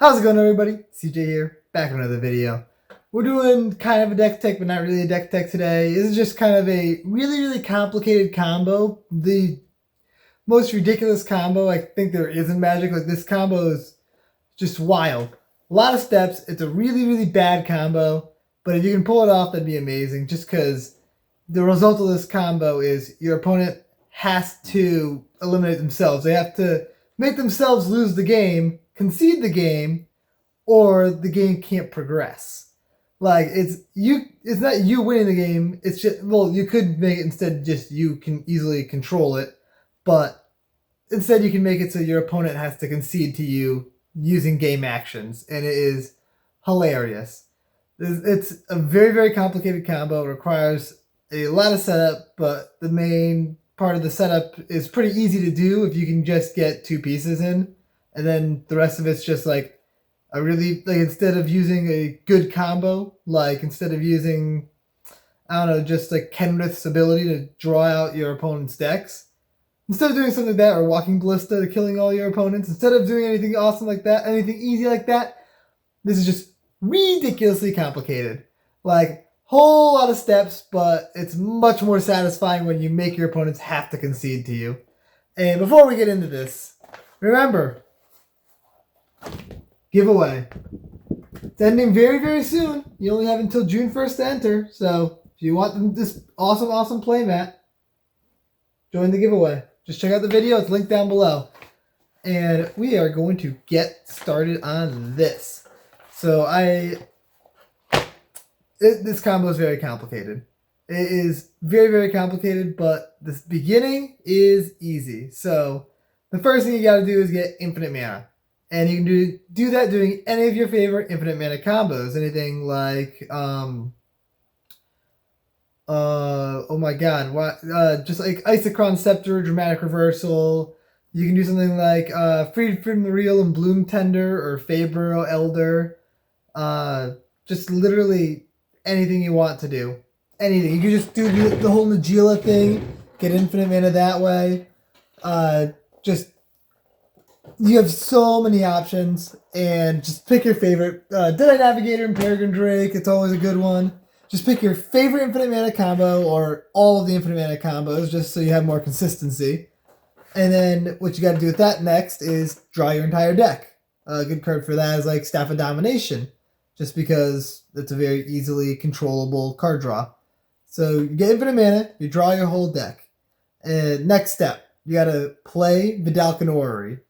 How's it going, everybody? CJ here, back with another video. We're doing kind of a deck tech, but not really a deck tech today. This is just kind of a really complicated combo. The most ridiculous combo I think there is in Magic. Like, this combo is just wild. A lot of steps. It's a really bad combo, but if you can pull it off, that'd be amazing. Just because the result of this combo is your opponent has to eliminate themselves. They have to make themselves lose the game, concede the game, or the game can't progress. Like, it's not you winning the game. It's just, well, you could make it instead just you can easily control it, but instead you can make it so your opponent has to concede to you using game actions, and it is hilarious. It's a very complicated combo. It requires a lot of setup, but the main part of the setup is pretty easy to do if you can just get two pieces in, and then the rest of it's just like a really, like, instead of using a good combo, like instead of using, I don't know, just like Kenrith's ability to draw out your opponent's decks, instead of doing something like that, or Walking Ballista to killing all your opponents, instead of doing anything awesome like that, anything easy like that, this is just ridiculously complicated. Like, whole lot of steps, but it's much more satisfying when you make your opponents have to concede to you. And before we get into this, remember, giveaway. It's ending very soon. You only have until June 1st to enter. So if you want this awesome playmat, join the giveaway. Just check out the video. It's linked down below. And we are going to get started on this. So this combo is very complicated. It is very complicated, but this beginning is easy. So the first thing you got to do is get infinite mana. And you can do that doing any of your favorite infinite mana combos. Anything like, oh my god, just like Isochron Scepter, Dramatic Reversal. You can do something like Freed from the Real and Bloom Tender, or Fabro Elder. Just literally anything you want to do. Anything. You can just do the whole Najeela thing, get infinite mana that way. You have so many options, and just pick your favorite. Deadeye Navigator and Peregrine Drake, it's always a good one. Just pick your favorite infinite mana combo, or all of the infinite mana combos, just so you have more consistency. And then what you got to do with that next is draw your entire deck. A good card for that is like Staff of Domination, just because it's a very easily controllable card draw. So you get infinite mana, you draw your whole deck. And next step, you got to play Vidalcan Orrery.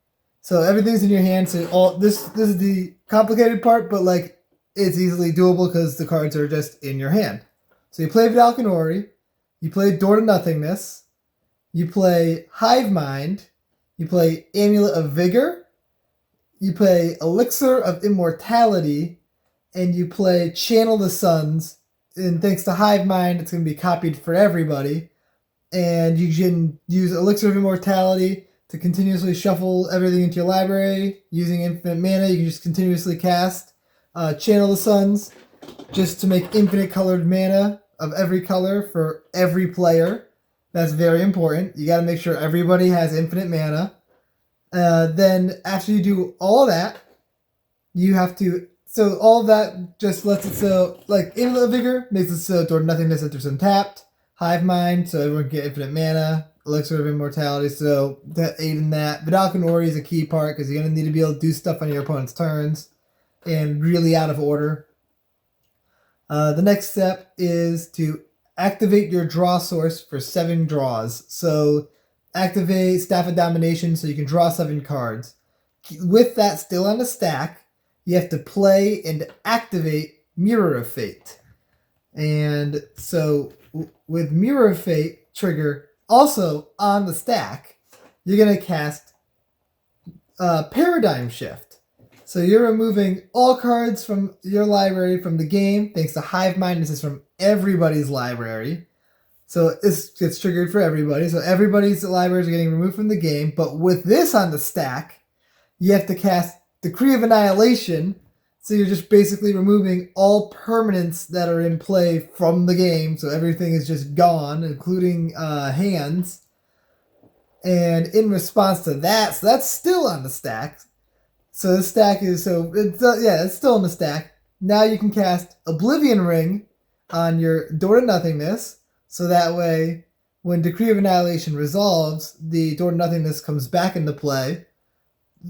So everything's in your hand. So this is the complicated part, but like it's easily doable because the cards are just in your hand. So you play Vidalcan Orrery, you play Door to Nothingness, you play Hive Mind, you play Amulet of Vigor, you play Elixir of Immortality, and you play Channel the Suns. And thanks to Hive Mind, it's going to be copied for everybody. And you can use Elixir of Immortality to continuously shuffle everything into your library. Using infinite mana, you can just continuously cast Channel the Suns, just to make infinite colored mana of every color for every player. That's very important. You got to make sure everybody has infinite mana. Then after you do all of that, you have to... So all of that just lets it so... Like, Amulet of Vigor makes it so Door to Nothingness enters untapped. Hive Mind, so everyone can get infinite mana. Elixir of Immortality, so that aid in that. Vidalcan Orrery is a key part, because you're going to need to be able to do stuff on your opponent's turns, and really out of order. The next step is to activate your draw source for 7 draws. So activate Staff of Domination so you can draw 7 cards. With that still on the stack, you have to play and activate Mirror of Fate. And so with Mirror of Fate trigger also on the stack, you're going to cast Paradigm Shift. So you're removing all cards from your library from the game, thanks to Hive Mind. This is from everybody's library. So it gets triggered for everybody. So everybody's libraries are getting removed from the game. But with this on the stack, you have to cast Decree of Annihilation. So you're just basically removing all permanents that are in play from the game. So everything is just gone, including hands. And in response to that, so that's still on the stack. So this stack is it's still in the stack. Now you can cast Oblivion Ring on your Door to Nothingness, so that way when Decree of Annihilation resolves, the Door to Nothingness comes back into play.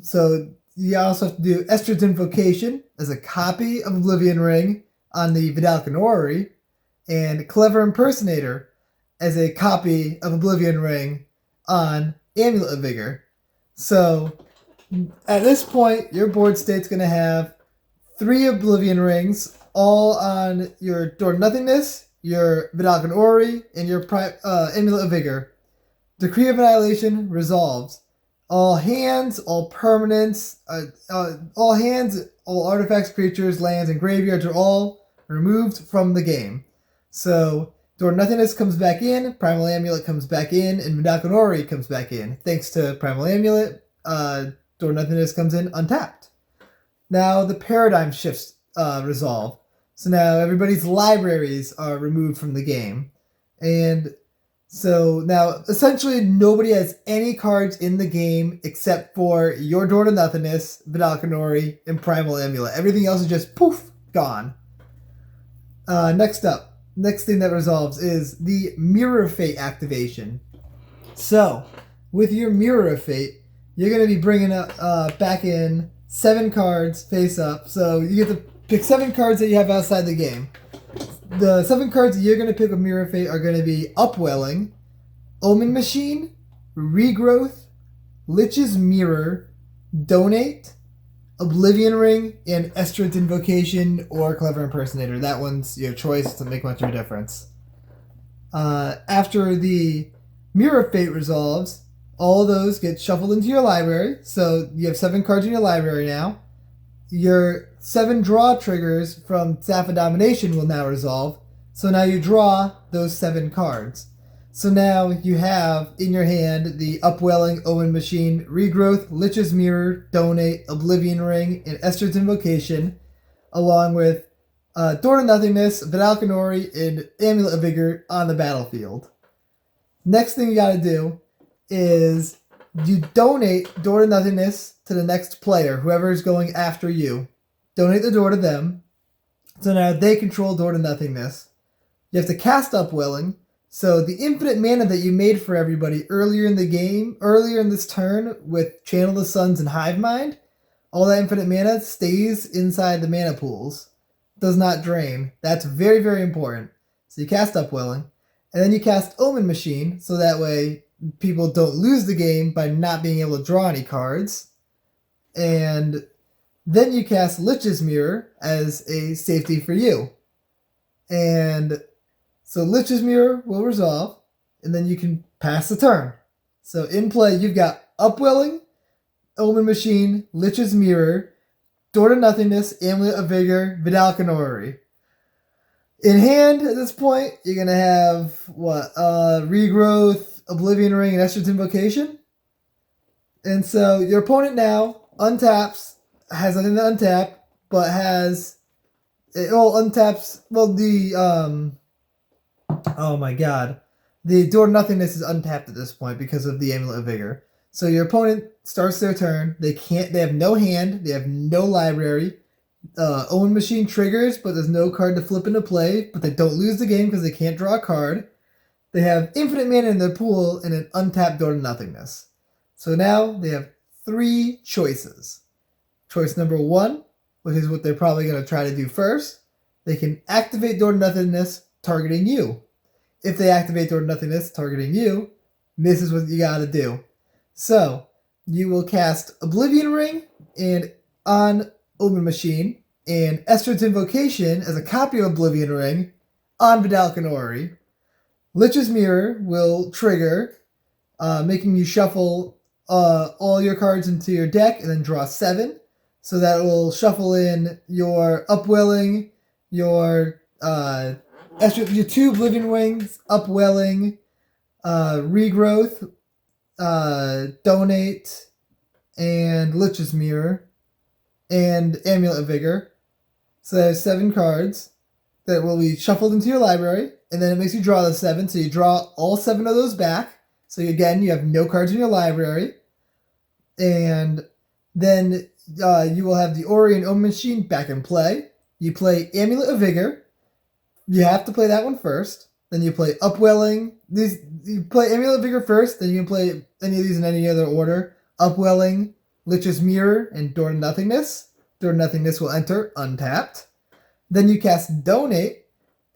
So you also have to do Estrid's Invocation as a copy of Oblivion Ring on the Vidalcan Orrery, and Clever Impersonator as a copy of Oblivion Ring on Amulet of Vigor. So at this point, your board state's going to have 3 Oblivion Rings, all on your Door to Nothingness, your Vidalcan Orrery, and your Amulet of Vigor. Decree of Annihilation resolves. All hands, all permanents, all artifacts, creatures, lands, and graveyards are all removed from the game. So Door to Nothingness comes back in, Primal Amulet comes back in, and Vidalcan Orrery comes back in. Thanks to Primal Amulet, Door to Nothingness comes in untapped. Now the paradigm shifts resolve. So now everybody's libraries are removed from the game. And so now essentially nobody has any cards in the game except for your Door to Nothingness, Vidalcan Orrery, and Primal Amulet. Everything else is just poof, gone. Next thing that resolves is the Mirror of Fate activation. So with your Mirror of Fate, you're going to be bringing back in 7 cards face up. So you get to pick 7 cards that you have outside the game. The 7 cards that you're going to pick with Mirror of Fate are going to be Upwelling, Omen Machine, Regrowth, Lich's Mirror, Donate, Oblivion Ring, and Estrid's Invocation or Clever Impersonator. That one's your choice. It doesn't make much of a difference. After the Mirror of Fate resolves, all those get shuffled into your library. So you have 7 cards in your library now. Your 7 draw triggers from Staff of Domination will now resolve. So now you draw those 7 cards. So now you have in your hand the Upwelling, Omen Machine, Regrowth, Lich's Mirror, Donate, Oblivion Ring, and Estrid's Invocation, along with Door to Nothingness, Vidalcan Orrery, and Amulet of Vigor on the battlefield. Next thing you gotta do is you donate Door to Nothingness to the next player, whoever is going after you. Donate the door to them. So now they control Door to Nothingness. You have to cast Upwelling. So the infinite mana that you made for everybody earlier in the game, earlier in this turn with Channel the Suns and Hive Mind, all that infinite mana stays inside the mana pools. Does not drain. That's very, very important. So you cast Upwelling. And then you cast Omen Machine, so that way people don't lose the game by not being able to draw any cards. And then you cast Lich's Mirror as a safety for you. And so Lich's Mirror will resolve, and then you can pass the turn. So in play, you've got Upwelling, Omen Machine, Lich's Mirror, Door to Nothingness, Amulet of Vigor, Vidalcan Orrery. In hand, at this point, you're going to have, Regrowth, Oblivion Ring, and Estrid's Invocation. And so your opponent now untaps, has nothing to untap, but has, it all untaps, oh my god. The Door to Nothingness is untapped at this point because of the Amulet of Vigor. So your opponent starts their turn. They have no hand. They have no library. Owen Machine triggers, but there's no card to flip into play. But they don't lose the game because they can't draw a card. They have infinite mana in their pool and an untapped Door to Nothingness. So now they have 3 choices. Choice number 1, which is what they're probably going to try to do first. They can activate Door to Nothingness targeting you. If they activate Door to Nothingness targeting you, this is what you gotta do. So, you will cast Oblivion Ring and on Omen Machine, and Estrid's Invocation as a copy of Oblivion Ring on Vidalcan Orrery. Lich's Mirror will trigger, making you shuffle all your cards into your deck and then draw 7. So that will shuffle in your Upwelling, your 2 Oblivion Rings, Upwelling, Regrowth, Donate, and Lich's Mirror, and Amulet of Vigor. So there's 7 cards that will be shuffled into your library, and then it makes you draw the 7, so you draw all 7 of those back. So again, you have no cards in your library, and then you will have the Ori and Omen Machine back in play. You play Amulet of Vigor. You have to play that one first. Then you play Upwelling. You play Amulet of Vigor first. Then you can play any of these in any other order. Upwelling, Lich's Mirror, and Door to Nothingness. Door to Nothingness will enter untapped. Then you cast Donate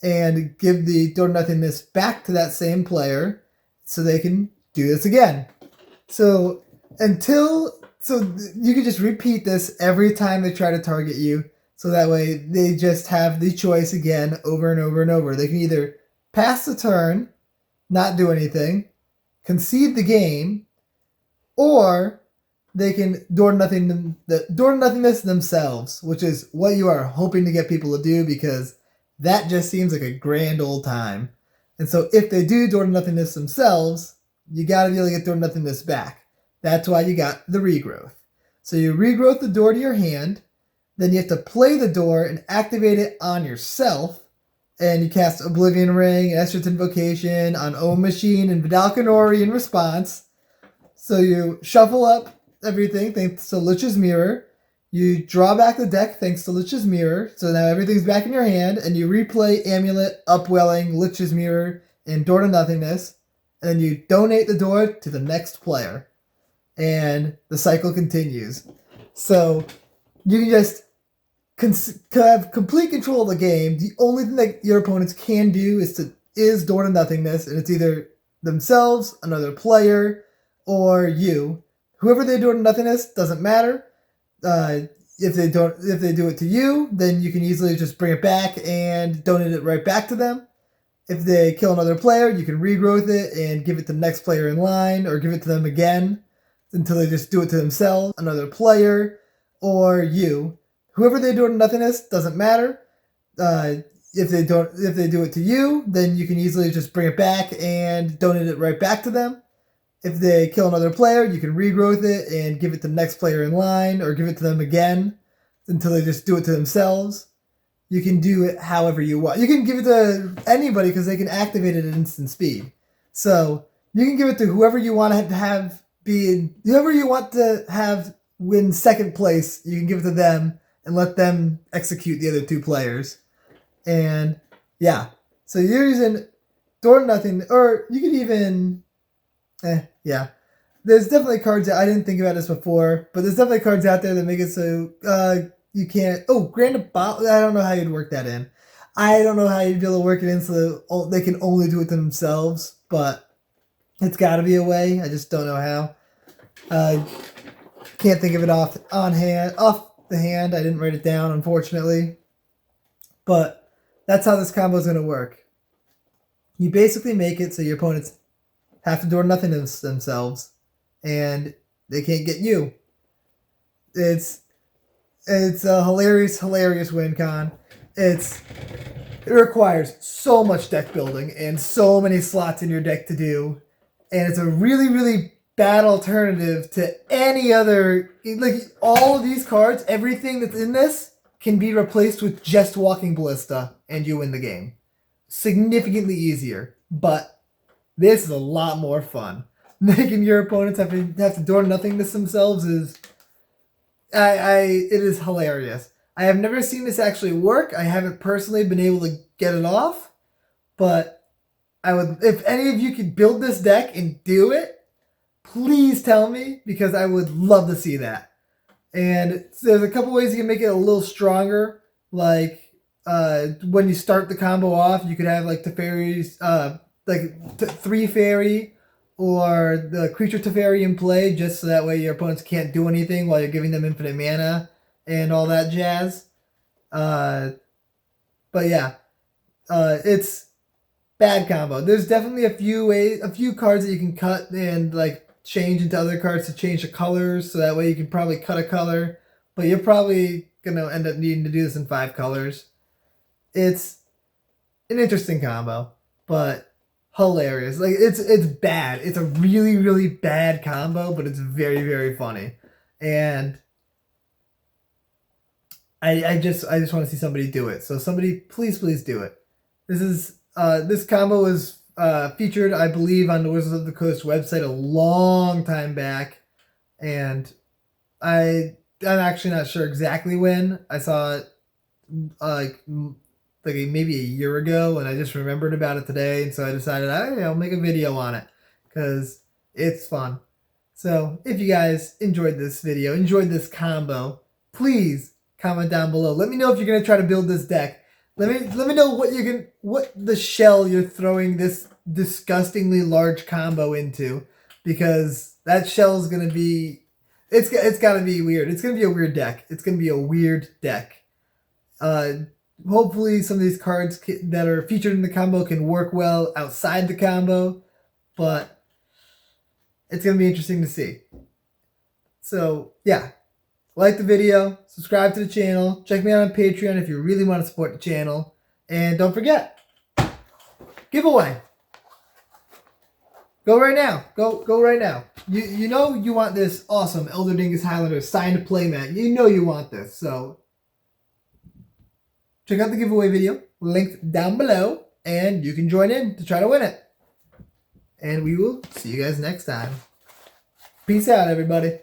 and give the Door to Nothingness back to that same player so they can do this again. So you can just repeat this every time they try to target you. So that way they just have the choice again over and over and over. They can either pass the turn, not do anything, concede the game, or they can Door to Nothingness themselves, which is what you are hoping to get people to do, because that just seems like a grand old time. And so if they do Door to Nothingness themselves, you got to be able to get Door to Nothingness back. That's why you got the regrowth. So you regrowth the door to your hand, then you have to play the door and activate it on yourself, and you cast Oblivion Ring and Estrith Invocation on Omen Machine and Vidalcan Ori in response. So you shuffle up everything thanks to Lich's Mirror. You draw back the deck thanks to Lich's Mirror, so now everything's back in your hand, and you replay Amulet, Upwelling, Lich's Mirror, and Door to Nothingness, and then you donate the door to the next player. And the cycle continues. So you can just have complete control of the game. The only thing that your opponents can do is Door to Nothingness, and it's either themselves, another player, or you. Whoever they Door to Nothingness doesn't matter. If they do it to you, then you can easily just bring it back and donate it right back to them. If they kill another player, you can regrowth it and give it to the next player in line, or give it to them again until they just do it to themselves, another player, or you. Whoever they do it to Nothingness doesn't matter. If they do it to you, then you can easily just bring it back and donate it right back to them. If they kill another player, you can regrowth it and give it to the next player in line, or give it to them again until they just do it to themselves. You can do it however you want. You can give it to anybody because they can activate it at instant speed. So you can give it to whoever you want to have whoever you want to have win second place. You can give it to them and let them execute the other two players. And yeah, so you're using Door to Nothing, or you could even, yeah. There's definitely cards that I didn't think about this before, but there's definitely cards out there that make it so you can't. Oh, Grand About. I don't know how you'd work that in. I don't know how you'd be able to work it in so they can only do it themselves, but it's got to be a way. I just don't know how. Can't think of it off the hand. I didn't write it down, unfortunately. But that's how this combo is going to work. You basically make it so your opponents have to do nothing themselves, and they can't get you. It's a hilarious win con. It requires so much deck building and so many slots in your deck to do, and it's a really, really bad alternative to any other. Like, all of these cards, everything that's in this can be replaced with just Walking Ballista, and you win the game. Significantly easier, but this is a lot more fun. Making your opponents have to do nothingness themselves is, it is hilarious. I have never seen this actually work. I haven't personally been able to get it off, but I would, if any of you could build this deck and do it, please tell me, because I would love to see that. And there's a couple ways you can make it a little stronger. Like, when you start the combo off, you could have like Teferi's, 3 fairy or the creature Teferi in play, just so that way your opponents can't do anything while you're giving them infinite mana and all that jazz. But yeah, it's bad combo. There's definitely a few cards that you can cut and like change into other cards to change the colors, so that way you can probably cut a color, but you're probably gonna end up needing to do this in 5 colors. It's an interesting combo, but hilarious. Like, it's bad. It's a really, really bad combo, but it's very, very funny. And I just want to see somebody do it. So somebody, please do it. This combo is featured, I believe, on the Wizards of the Coast website a long time back, and I I'm actually not sure exactly when. I saw it like maybe a year ago, and I just remembered about it today, and so I decided I'll make a video on it because it's fun. So if you guys enjoyed this video, enjoyed this combo, please comment down below. Let me know if you're gonna try to build this deck. Let me know what the shell you're throwing this disgustingly large combo into, because that shell is gonna be it's gotta be weird. It's gonna be a weird deck. It's gonna be a weird deck. Hopefully some of these cards that are featured in the combo can work well outside the combo, but it's gonna be interesting to see. So yeah, like the video, subscribe to the channel, check me out on Patreon if you really want to support the channel, and don't forget, giveaway. Go right now. Go right now. You know you want this awesome Elder Dingus Highlander signed playmat. You know you want this, so check out the giveaway video, linked down below, and you can join in to try to win it. And we will see you guys next time. Peace out, everybody.